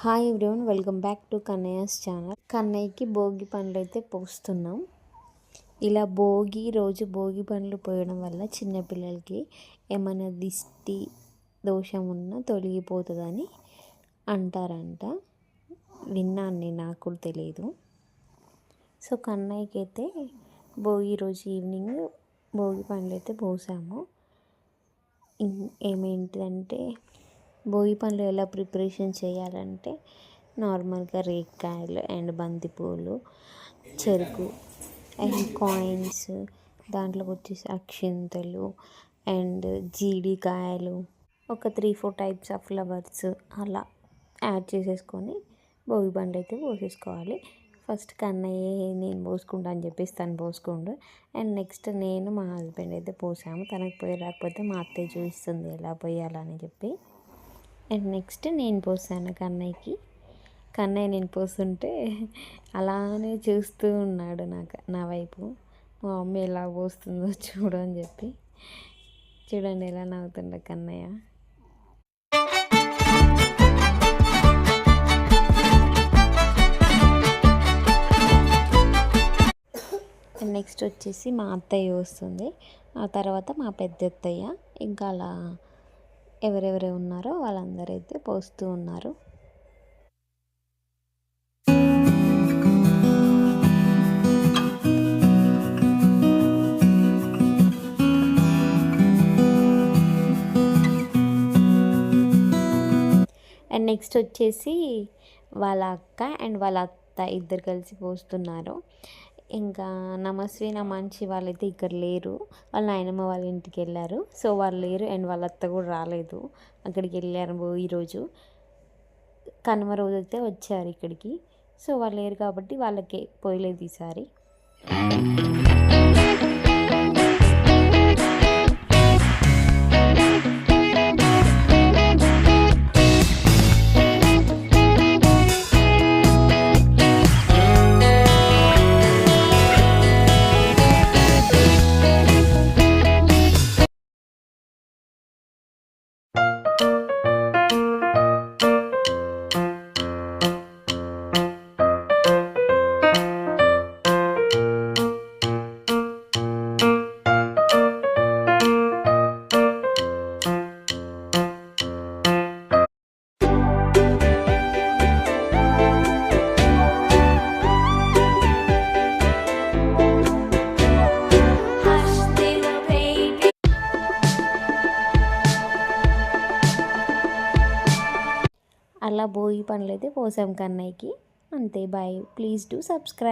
Hi everyone, welcome back to Kannayya's channel. కన్నయ్యకి భోగి పండ్లు అయితే పోస్తున్నాం. ఇలా రోజు భోగి పండ్లు పోయడం వల్ల చిన్నపిల్లలకి ఏమైనా దిష్టి దోషం ఉన్నా తొలగిపోతుందని అంటారంట. విన్నాను, నేను నాకు కూడా తెలియదు. సో కన్నయ్యకి అయితే రోజు ఈవినింగ్ భోగి పండ్లు అయితే పోసాము. ఏమేంటిదంటే భోగి పండ్లు ఎలా ప్రిపరేషన్ చేయాలంటే నార్మల్గా రేగికాయలు అండ్ బంతిపూలు, చెరుకు అండ్ కాయిన్స్, దాంట్లోకి వచ్చేసి అక్షింతలు అండ్ జీడికాయలు, ఒక 3-4 టైప్స్ ఆఫ్ ఫ్లవర్స్ అలా యాడ్ చేసేసుకొని భోగి పండ్లు అయితే పోసేసుకోవాలి. ఫస్ట్ కన్నయ్య నేను పోసుకుంటా అని చెప్పేసి తను పోసుకుండు. అండ్ నెక్స్ట్ నేను మా హస్బెండ్ అయితే పోసాము. తనకు పోయి రాకపోతే మా అత్తయ్య చూపిస్తుంది ఎలా పోయాలని చెప్పి. అండ్ నెక్స్ట్ నేను పోసాను కన్నయ్యకి. కన్నయ్య నేను పోస్తుంటే అలానే చూస్తూ ఉన్నాడు నా వైపు. మా మమ్మీ ఎలా పోస్తుందో చూడు అని చెప్పి. చూడండి ఎలా నవ్వుతుండ కన్నయ్య. నెక్స్ట్ వచ్చేసి మా అత్తయ్య వస్తుంది, ఆ తర్వాత మా పెద్ద అత్తయ్య, ఇంకా అలా ఎవరెవరు ఉన్నారో వాళ్ళందరూ అయితే పోస్తూ ఉన్నారు. అండ్ నెక్స్ట్ వచ్చేసి వాళ్ళ అక్క అండ్ వాళ్ళ అత్త ఇద్దరు కలిసి పోస్తున్నారు. ఇంకా నమస్వి నమంచి వాళ్ళైతే ఇక్కడ లేరు, వాళ్ళ నాయనమ్మ వాళ్ళ ఇంటికి వెళ్ళారు. సో వాళ్ళు లేరు అండ్ వాళ్ళ అత్త కూడా రాలేదు, అక్కడికి వెళ్ళారు. ఈరోజు కనుమ రోజు అయితే వచ్చారు ఇక్కడికి. సో వాళ్ళు లేరు కాబట్టి వాళ్ళకి పోయలేదు ఈసారి. అలా భోగి పండ్లు అయితే పోసాం కన్నయ్యకి. అంతే, బాయ్. Please do subscribe.